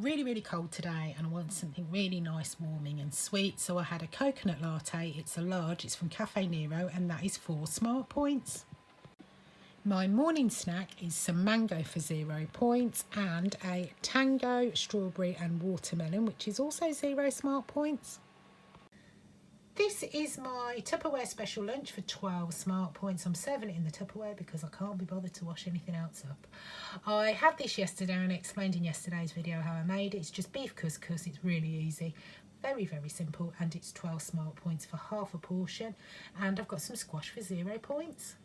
Really cold today and I wanted something really nice, warming and sweet, so I had a coconut latte. It's a large, it's from Cafe Nero, and that is 4 smart points. My morning snack is some mango for 0 points and a tango, strawberry and watermelon, which is also 0 smart points. This is my Tupperware special lunch for 12 smart points. I'm serving it in the Tupperware because I can't be bothered to wash anything else up. I had this yesterday and I explained in yesterday's video how I made it. It's just beef couscous. It's really easy, very simple, and it's 12 smart points for half a portion. And I've got some squash for 0 points.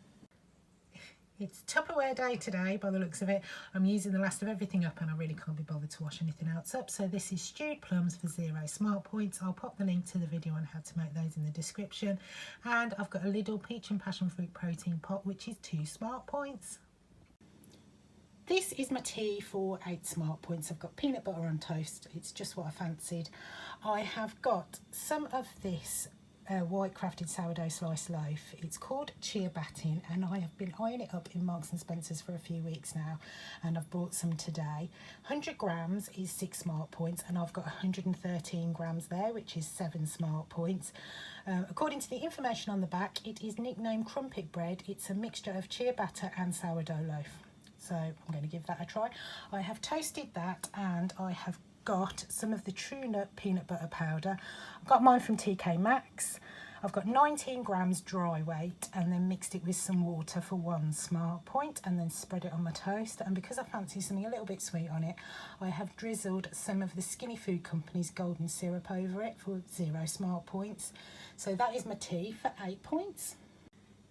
It's Tupperware day today by the looks of it. I'm using the last of everything up and I really can't be bothered to wash anything else up. So this is stewed plums for 0 smart points. I'll pop the link to the video on how to make those in the description. And I've got a little peach and passion fruit protein pot, which is 2 smart points. This is my tea for 8 smart points. I've got peanut butter on toast. It's just what I fancied. I have got some of this white crafted sourdough slice loaf. It's called chia batting and I have been eyeing it up in Marks and Spencer's for a few weeks now, and I've bought some today. 100 grams is 6 smart points and I've got 113 grams there, which is 7 smart points. According to the information on the back, it is nicknamed crumpet bread. It's a mixture of chia batter and sourdough loaf, so I'm going to give that a try. I have toasted that and I have got some of the True Nut peanut butter powder. I've got mine from TK Maxx. I've got 19 grams dry weight and then mixed it with some water for 1 smart point and then spread it on my toast. And because I fancy something a little bit sweet on it, I have drizzled some of the Skinny Food Company's golden syrup over it for 0 smart points. So that is my tea for 8 points.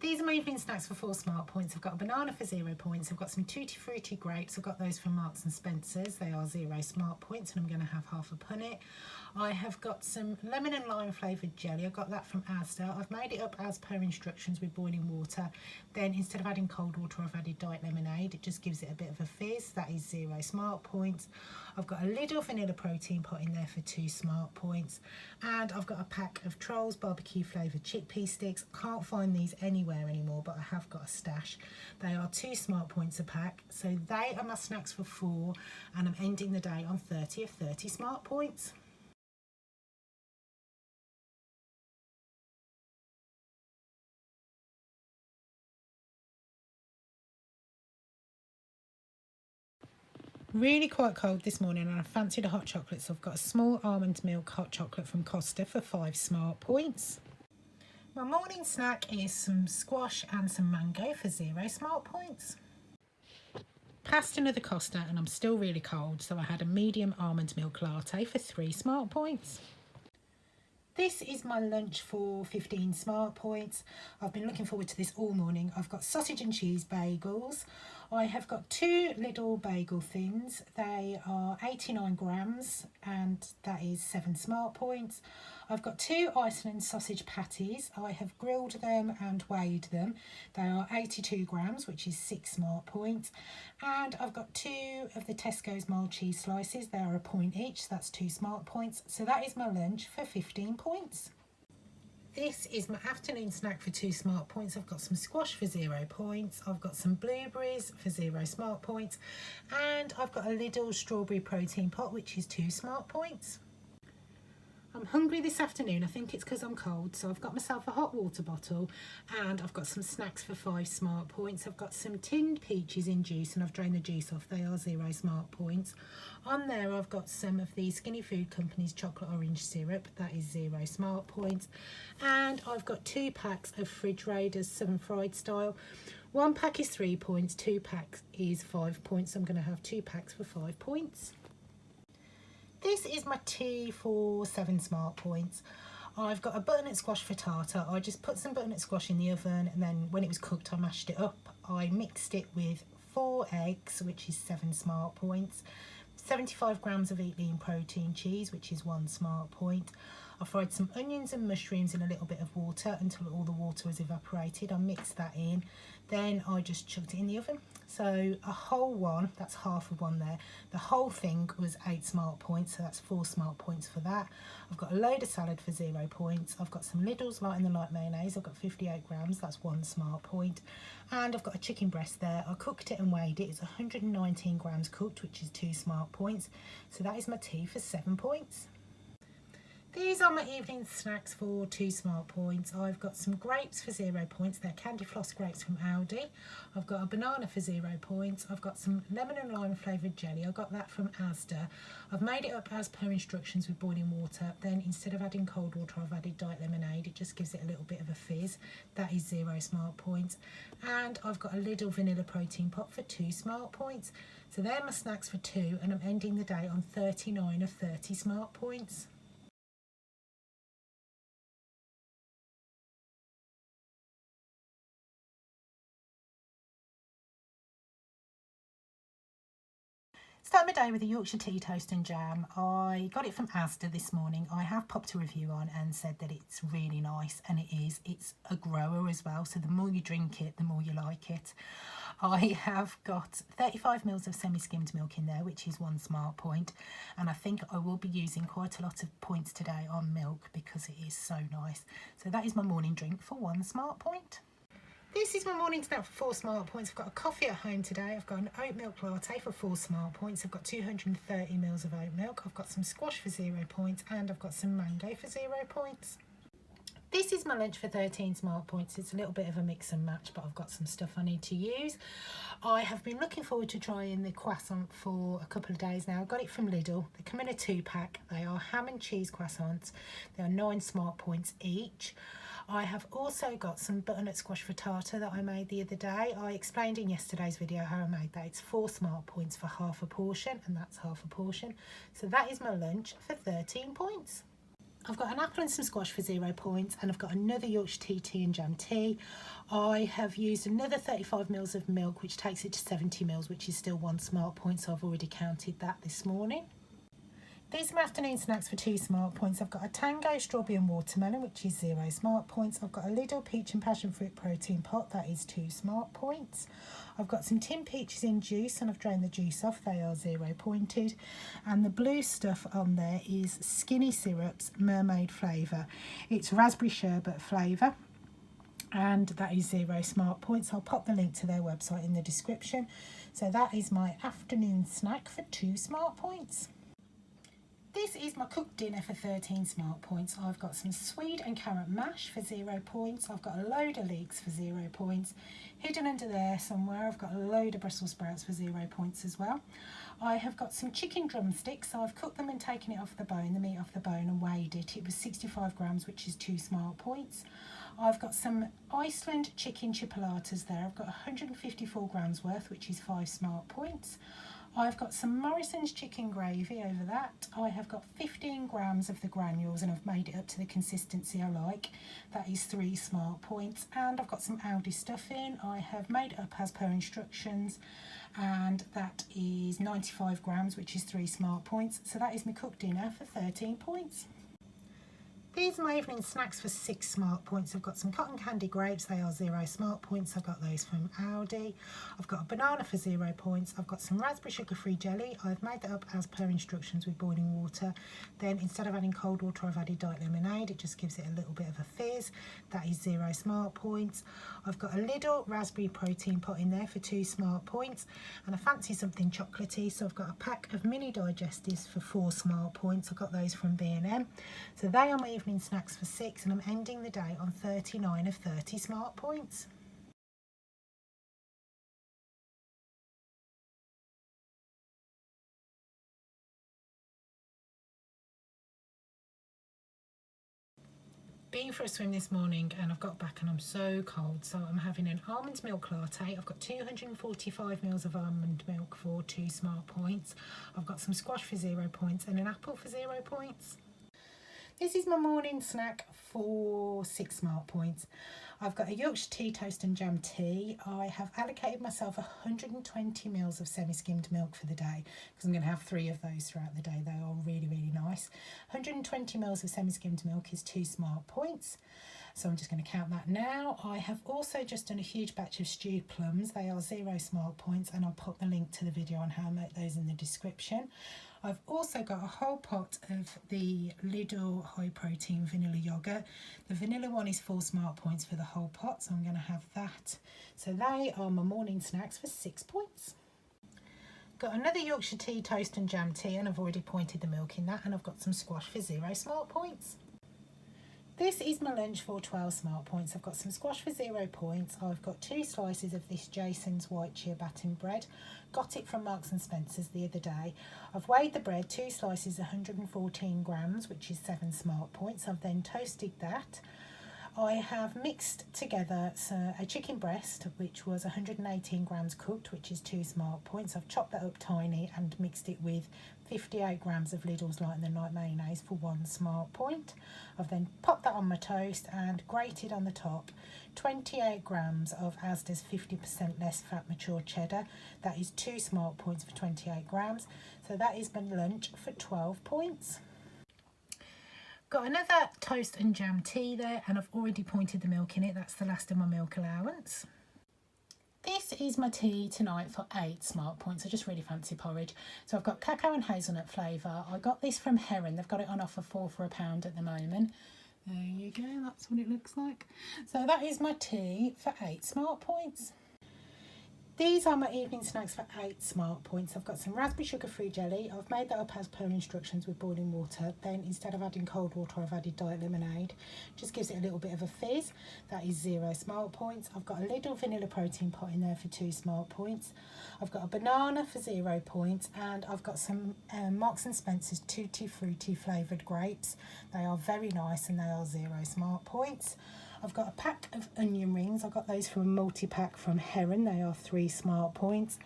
These are my evening snacks for 4 smart points. I've got a banana for 0 points. I've got some Tutti Frutti grapes. I've got those from Marks and Spencer's. They are 0 smart points and I'm going to have half a punnet. I have got some lemon and lime flavoured jelly. I got that from Asda. I've made it up as per instructions with boiling water. Then instead of adding cold water, I've added diet lemonade. It just gives it a bit of a fizz. That is 0 smart points. I've got a little vanilla protein pot in there for 2 smart points. And I've got a pack of Trolls barbecue flavoured chickpea sticks. Can't find these anywhere anymore, but I have got a stash. They are 2 smart points a pack. So they are my snacks for 4 and I'm ending the day on 30 of 30 smart points. Really quite cold this morning and I fancied a hot chocolate, so I've got a small almond milk hot chocolate from Costa for 5 smart points. My morning snack is some squash and some mango for 0 smart points. Passed another Costa and I'm still really cold, so I had a medium almond milk latte for 3 smart points. This is my lunch for 15 smart points. I've been looking forward to this all morning. I've got sausage and cheese bagels. I have got 2 little bagel thins. They are 89 grams and that is 7 smart points. I've got 2 Iceland sausage patties. I have grilled them and weighed them. They are 82 grams, which is 6 smart points. And I've got 2 of the Tesco's mild cheese slices. They are a point each, so that's 2 smart points. So that is my lunch for 15 points. This is my afternoon snack for 2 smart points. I've got some squash for 0 points. I've got some blueberries for 0 smart points. And I've got a little strawberry protein pot, which is 2 smart points. I'm hungry this afternoon. I think it's because I'm cold, so I've got myself a hot water bottle and I've got some snacks for 5 smart points. I've got some tinned peaches in juice and I've drained the juice off. They are 0 smart points. On there I've got some of the Skinny Food Company's chocolate orange syrup. That is 0 smart points. And I've got 2 packs of Fridge Raiders Southern Fried Style. 1 pack is 3 points, 2 packs is 5 points. I'm going to have 2 packs for 5 points. This is my tea for 7 smart points. I've got a butternut squash for tartar. I just put some butternut squash in the oven and then when it was cooked I mashed it up. I mixed it with 4 eggs, which is 7 smart points. 75 grams of Eat Lean protein cheese, which is 1 smart point. I fried some onions and mushrooms in a little bit of water until all the water was evaporated. I mixed that in. Then I just chucked it in the oven So a whole one, that's half of one there. The whole thing was 8 smart points, so that's 4 smart points for that. I've got a load of salad for 0 points. I've got some Lidl's Light and the Light mayonnaise. I've got 58 grams, that's 1 smart point. And I've got a chicken breast there. I cooked it and weighed it. It's 119 grams cooked, which is 2 smart points. So that is my tea for 7 points. These are my evening snacks for 2 smart points. I've got some grapes for 0 points. They're candy floss grapes from Aldi. I've got a banana for 0 points. I've got some lemon and lime flavoured jelly. I got that from Asda. I've made it up as per instructions with boiling water. Then instead of adding cold water, I've added diet lemonade. It just gives it a little bit of a fizz. That is 0 smart points. And I've got a Lidl vanilla protein pot for 2 smart points. So they're my snacks for 2, and I'm ending the day on 39 of 30 smart points. Start my day with a Yorkshire tea toast and jam. I got it from Asda this morning. I have popped a review on and said that it's really nice, and it is. It's a grower as well, so the more you drink it, the more you like it. I have got 35 mils of semi-skimmed milk in there, which is 1 smart point, and I think I will be using quite a lot of points today on milk because it is so nice. So that is my morning drink for 1 smart point. This is my morning snack for 4 smart points. I've got a coffee at home today. I've got an oat milk latte for 4 smart points. I've got 230 mils of oat milk. I've got some squash for 0 points, and I've got some mango for 0 points. This is my lunch for 13 smart points. It's a little bit of a mix and match, but I've got some stuff I need to use. I have been looking forward to trying the croissant for a couple of days now. I got it from Lidl. They come in a 2-pack. They are ham and cheese croissants. They are 9 smart points each. I have also got some butternut squash frittata that I made the other day. I explained in yesterday's video how I made that. It's 4 smart points for half a portion, and that's half a portion. So that is my lunch for 13 points. I've got an apple and some squash for 0 points, and I've got another Yorkshire tea and jam tea. I have used another 35 mils of milk, which takes it to 70 mils, which is still 1 smart point, so I've already counted that this morning. These are my afternoon snacks for 2 smart points. I've got a Tango strawberry and watermelon, which is 0 smart points. I've got a Lidl peach and passion fruit protein pot, that is 2 smart points. I've got some tin peaches in juice, and I've drained the juice off, they are 0 pointed. And the blue stuff on there is Skinny Syrups mermaid flavour. It's raspberry sherbet flavour, and that is 0 smart points. I'll pop the link to their website in the description. So that is my afternoon snack for 2 smart points. This is my cooked dinner for 13 smart points. I've got some swede and carrot mash for 0 points. I've got a load of leeks for 0 points. Hidden under there somewhere, I've got a load of Brussels sprouts for 0 points as well. I have got some chicken drumsticks, so I've cooked them and taken it off the bone, the meat off the bone, and weighed it. It was 65 grams, which is 2 smart points. I've got some Iceland chicken chipolatas there. I've got 154 grams worth, which is 5 smart points. I've got some Morrison's chicken gravy over that. I have got 15 grams of the granules, and I've made it up to the consistency I like. That is 3 smart points. And I've got some Aldi stuffing. I have made it up as per instructions, and that is 95 grams, which is 3 smart points. So that is my cooked dinner for 13 points. These are my evening snacks for 6 smart points. I've got some cotton candy grapes, they are 0 smart points. I've got those from Aldi. I've got a banana for 0 points. I've got some raspberry sugar-free jelly. I've made that up as per instructions with boiling water. Then instead of adding cold water, I've added diet lemonade. It just gives it a little bit of a fizz. That is 0 smart points. I've got a Lidl raspberry protein pot in there for 2 smart points. And I fancy something chocolatey, so I've got a pack of mini digestives for 4 smart points. I got those from B&M. So they are my evening snacks for 6, and I'm ending the day on 39 of 30 smart points. Been for a swim this morning, and I've got back and I'm so cold, so I'm having an almond milk latte. I've got 245 mils of almond milk for 2 smart points. I've got some squash for 0 points and an apple for 0 points. This is my morning snack for 6 smart points. I've got a Yorkshire tea toast and jam tea. I have allocated myself 120 mils of semi-skimmed milk for the day because I'm going to have 3 of those throughout the day. They are really, really nice. 120 mils of semi-skimmed milk is 2 smart points. So I'm just going to count that now. I have also just done a huge batch of stewed plums. They are 0 smart points, and I'll put the link to the video on how to make those in the description. I've also got a whole pot of the Lidl high protein vanilla yogurt. The vanilla one is 4 smart points for the whole pot, so I'm going to have that. So they are my morning snacks for 6 points. Got another Yorkshire tea toast and jam tea, and I've already pointed the milk in that, and I've got some squash for 0 smart points. This is my lunch for 12 smart points. I've got some squash for 0 points. I've got 2 slices of this Jason's white ciabatta bread. Got it from Marks and Spencer's the other day. I've weighed the bread, 2 slices 114 grams, which is 7 smart points. I've then toasted that. I have mixed together a chicken breast, which was 118 grams cooked, which is 2 smart points. I've chopped that up tiny and mixed it with 58 grams of Lidl's Light in the Night mayonnaise for 1 smart point. I've then popped that on my toast and grated on the top 28 grams of Asda's 50% less fat mature cheddar. That is 2 smart points for 28 grams. So that is my lunch for 12 points. Got another toast and jam tea there, and I've already pointed the milk in it. That's the last of my milk allowance. This is my tea tonight for 8 smart points. I just really fancy porridge. So I've got cacao and hazelnut flavour. I got this from Heron. They've got it on offer for £4 at the moment. There you go, that's what it looks like. So that is my tea for 8 smart points. These are my evening snacks for 8 smart points. I've got some raspberry sugar-free jelly. I've made that up as per instructions with boiling water. Then instead of adding cold water, I've added diet lemonade. Just gives it a little bit of a fizz. That is 0 smart points. I've got a little vanilla protein pot in there for 2 smart points. I've got a banana for 0 points, and I've got some Marks and Spencer's Tutti Frutti flavoured grapes. They are very nice and they are 0 smart points. I've got a pack of onion rings. I got those from a multi-pack from Heron. They are 3 smart points.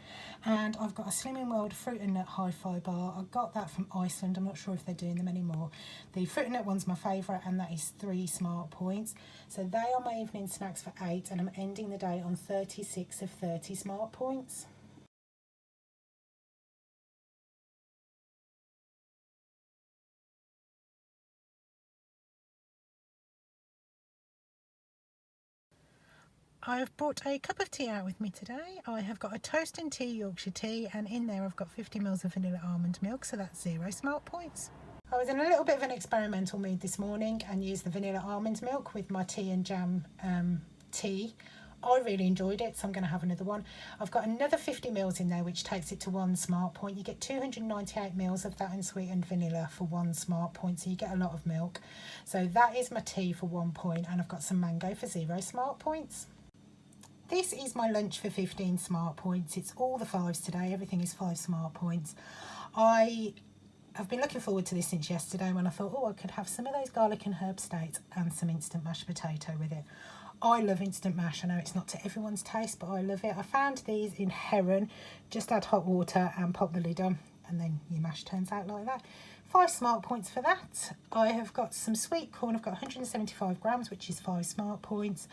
And I've got a Slimming World fruit and nut hi-fi bar. I got that from Iceland. I'm not sure if they're doing them anymore. The fruit and nut one's my favourite, and that is 3 smart points. So they are my evening snacks for 8, and I'm ending the day on 36 of 30 smart points. I've brought a cup of tea out with me today. I have got a toast and tea Yorkshire tea, and in there I've got 50 mils of vanilla almond milk, so that's 0 smart points. I was in a little bit of an experimental mood this morning and used the vanilla almond milk with my tea and jam tea. I really enjoyed it, so I'm going to have another one. I've got another 50 mils in there, which takes it to 1 smart point. You get 298 mils of that unsweetened vanilla for 1 smart point, so you get a lot of milk. So that is my tea for 1 point, and I've got some mango for 0 smart points. This is my lunch for 15 smart points. It's all the 5s today. Everything is 5 smart points. I've been looking forward to this since yesterday when I thought, oh, I could have some of those garlic and herb steaks and some instant mashed potato with it. I love instant mash. I know it's not to everyone's taste, but I love it. I found these in Heron. Just add hot water and pop the lid on, and then your mash turns out like that. 5 smart points for that. I have got some sweet corn. I've got 175 grams, which is 5 smart points.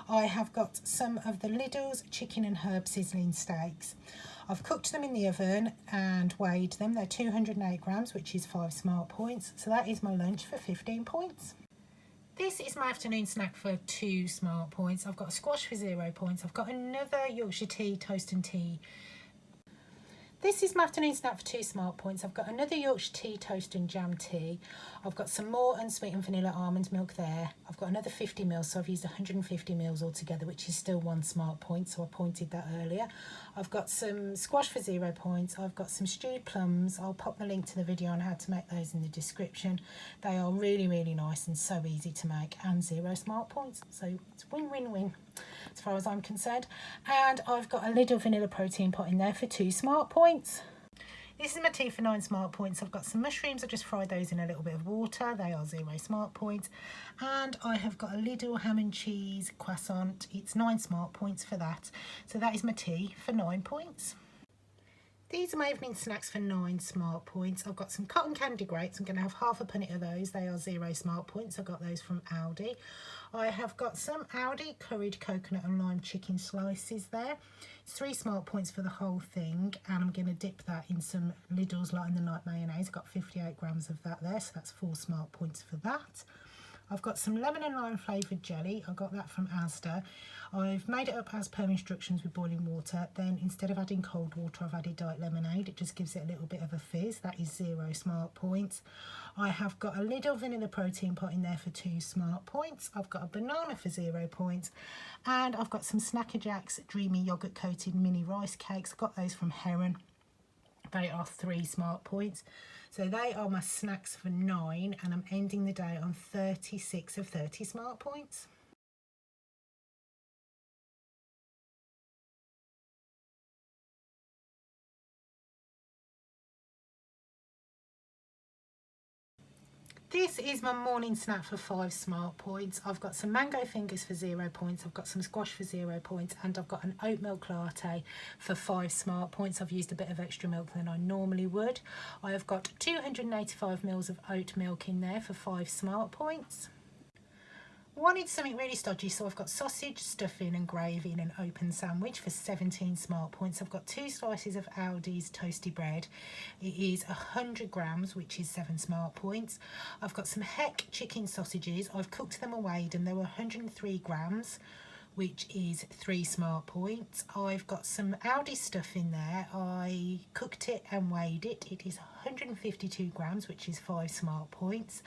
I have got some of the Lidl's chicken and herb sizzling steaks. I've cooked them in the oven and weighed them. They're 208 grams, which is 5 smart points. So that is my lunch for 15 points. This is my afternoon snack for 2 smart points. I've got a squash for 0 points. I've got another Yorkshire tea, toast and tea. This is my afternoon snack for 2 smart points. I've got another Yorkshire tea, toast and jam tea. I've got some more unsweetened vanilla almond milk there. I've got another 50 mils, so I've used 150 mils altogether, which is still 1 smart point, so I pointed that earlier. I've got some squash for 0 points. I've got some stewed plums. I'll pop the link to the video on how to make those in the description. They are really, really nice and so easy to make, and 0 smart points, so it's win-win-win as far as I'm concerned. And I've got a little vanilla protein pot in there for 2 smart points. This is my tea for 9 smart points. I've got some mushrooms. I've just fried those in a little bit of water. They are 0 smart points. And I have got a little ham and cheese croissant. It's 9 smart points for that. So that is my tea for 9 points. These are my evening snacks for 9 smart points. I've got some cotton candy grapes. I'm going to have half a punnet of those. They are 0 smart points. I got those from Aldi. I have got some Aldi curried coconut and lime chicken slices there. It's 3 smart points for the whole thing, and I'm going to dip that in some Lidl's Light in the Night mayonnaise. I've got 58 grams of that there, so that's 4 smart points for that. I've got some lemon and lime flavoured jelly. I got that from Asda. I've made it up as per instructions with boiling water. Then instead of adding cold water, I've added diet lemonade. It just gives it a little bit of a fizz. That is 0 smart points. I have got a Lidl vanilla protein pot in there for 2 smart points. I've got a banana for 0 points. And I've got some Snacker Jacks Dreamy Yogurt Coated Mini Rice Cakes. I got those from Heron. They are 3 smart points. So they are my snacks for 9, and I'm ending the day on 36 of 30 smart points. This is my morning snack for 5 smart points. I've got some mango fingers for 0 points, I've got some squash for 0 points, and I've got an oat milk latte for 5 smart points. I've used a bit of extra milk than I normally would. I have got 285 mils of oat milk in there for 5 smart points. Wanted something really stodgy, so I've got sausage, stuffing and gravy in an open sandwich for 17 smart points. I've got 2 slices of Aldi's toasty bread. It is 100 grams, which is 7 smart points. I've got some Heck chicken sausages. I've cooked them and weighed them. They were 103 grams, which is 3 smart points. I've got some Aldi stuff in there. I cooked it and weighed it. It is 152 grams, which is 5 smart points.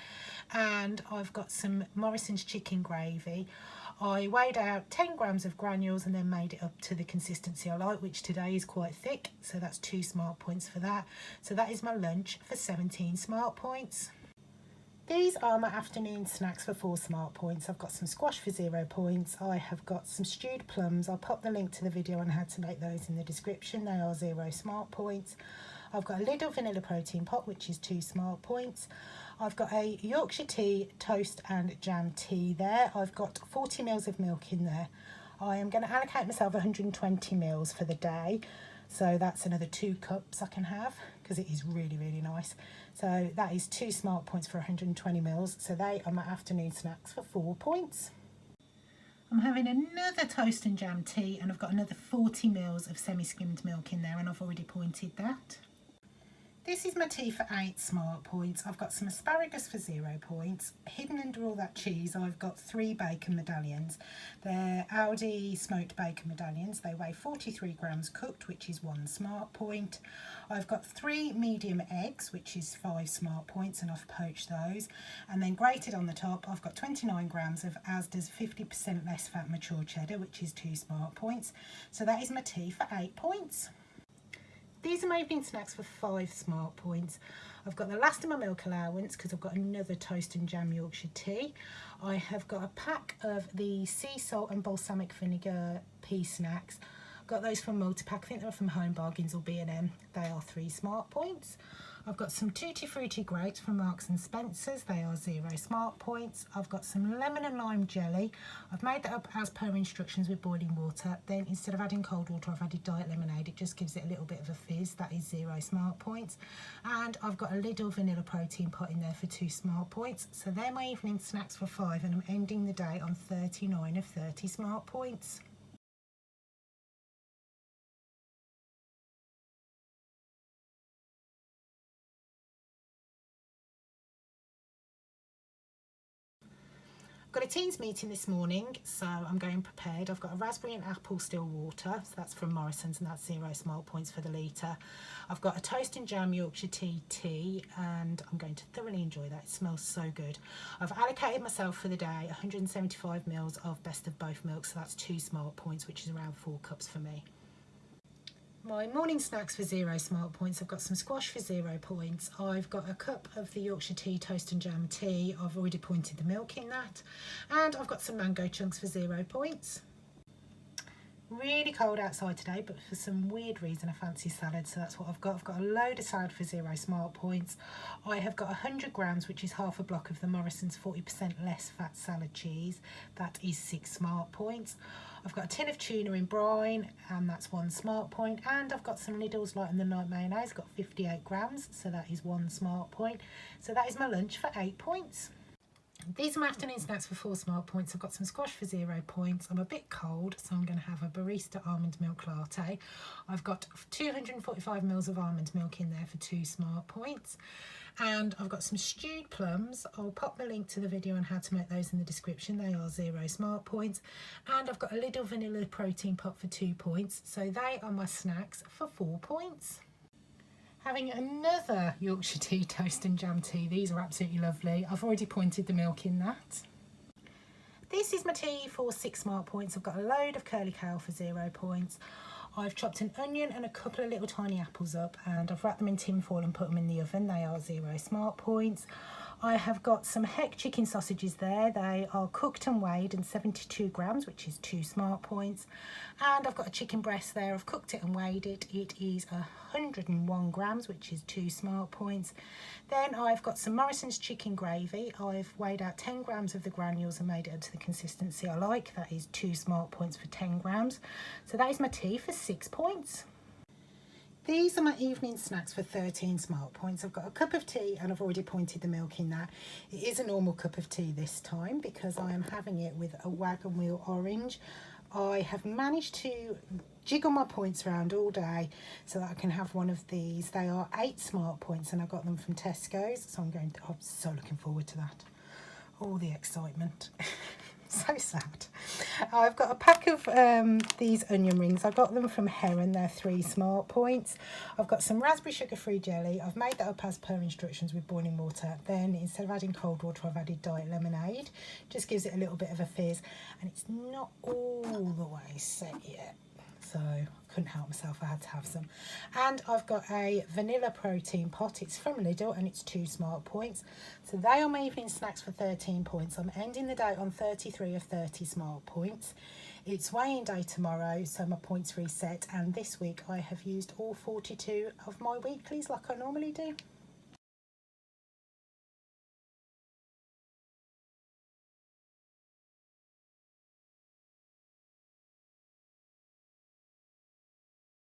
And I've got some Morrison's chicken gravy. I weighed out 10 grams of granules and then made it up to the consistency I like, which today is quite thick. So that's 2 smart points for that. So that is my lunch for 17 smart points. These are my afternoon snacks for 4 smart points. I've got some squash for 0 points. I have got some stewed plums. I'll pop the link to the video on how to make those in the description. They are 0 smart points. I've got a Lidl vanilla protein pot, which is 2 smart points. I've got a Yorkshire tea toast and jam tea there. I've got 40 mils of milk in there. I am going to allocate myself 120 mils for the day. So that's another 2 cups I can have, because it is really, really nice. So that is 2 smart points for 120 mils. So they are my afternoon snacks for 4 points. I'm having another toast and jam tea, and I've got another 40 mils of semi-skimmed milk in there, and I've already pointed that. This is my tea for 8 smart points. I've got some asparagus for 0 points. Hidden under all that cheese, I've got 3 bacon medallions. They're Aldi smoked bacon medallions. They weigh 43 grams cooked, which is 1 smart point. I've got 3 medium eggs, which is 5 smart points, and I've poached those. And then grated on the top, I've got 29 grams of Asda's 50% less fat mature cheddar, which is 2 smart points. So that is my tea for 8 points. These are my evening snacks for 5 smart points. I've got the last of my milk allowance because I've got another toast and jam Yorkshire tea. I have got a pack of the sea salt and balsamic vinegar pea snacks. Got those from Multipack. I think they're from Home Bargains or B&M. They are 3 smart points. I've got some Tutti Frutti grapes from Marks and Spencer's. They are 0 smart points. I've got some lemon and lime jelly. I've made that up as per instructions with boiling water. Then instead of adding cold water, I've added diet lemonade. It just gives it a little bit of a fizz. That is 0 smart points. And I've got a Lidl vanilla protein pot in there for 2 smart points. So they're my evening snacks for 5, and I'm ending the day on 39 of 30 smart points. Got a teens meeting this morning, so I'm going prepared. I've got a raspberry and apple still water, so that's from Morrison's, and that's 0 smart points for the litre. I've got a toast and jam Yorkshire tea, and I'm going to thoroughly enjoy that. It smells so good. I've allocated myself for the day 175 mils of best of both milks, so that's 2 smart points, which is around 4 cups for me. My morning snacks for 0 smart points. I've got some squash for 0 points. I've got a cup of the Yorkshire tea toast and jam tea. I've already pointed the milk in that. And I've got some mango chunks for 0 points. Really cold outside today, but for some weird reason I fancy salad, so that's what I've got. I've got a load of salad for 0 smart points. I have got 100 grams, which is half a block of the Morrison's 40% less fat salad cheese. That is 6 smart points. I've got a tin of tuna in brine, and that's 1 smart point. And I've got some Lidl's Light and the Night mayonnaise, got 58 grams, so that is 1 smart point. So that is my lunch for 8 points. These are my afternoon snacks for 4 smart points. I've got some squash for 0 points. I'm a bit cold, so I'm going to have a barista almond milk latte. I've got 245 mils of almond milk in there for 2 smart points. And I've got some stewed plums. I'll pop the link to the video on how to make those in the description. They are 0 smart points. And I've got a little vanilla protein pot for 2 points. So they are my snacks for 4 points. Having another Yorkshire tea toast and jam tea. These are absolutely lovely. I've already pointed the milk in that. This is my tea for 6 smart points. I've got a load of curly kale for 0 points. I've chopped an onion and a couple of little tiny apples up, and I've wrapped them in tin foil and put them in the oven. They are 0 smart points. I have got some Heck chicken sausages there. They are cooked and weighed and 72 grams, which is 2 smart points. And I've got a chicken breast there. I've cooked it and weighed it. It is 101 grams, which is 2 smart points. Then I've got some Morrison's chicken gravy. I've weighed out 10 grams of the granules and made it up to the consistency I like. That is 2 smart points for 10 grams. So that is my tea for 6 points. These are my evening snacks for 13 smart points. I've got a cup of tea and I've already pointed the milk in that. It is a normal cup of tea this time because I am having it with a wagon wheel orange. I have managed to jiggle my points around all day so that I can have one of these. They are 8 smart points and I got them from Tesco's, so I'm so looking forward to that. All the excitement. So sad. I've got a pack of these onion rings. I got them from Heron. They're 3 smart points. I've got some raspberry sugar-free jelly. I've made that up as per instructions with boiling water. Then instead of adding cold water, I've added diet lemonade. Just gives it a little bit of a fizz. And it's not all the way set yet, so I couldn't help myself, I had to have some. And I've got a vanilla protein pot. It's from Lidl and it's 2 smart points. So they are my evening snacks for 13 points. I'm ending the day on 33 of 30 smart points. It's weigh-in day tomorrow, so my points reset, and this week I have used all 42 of my weeklies like I normally do.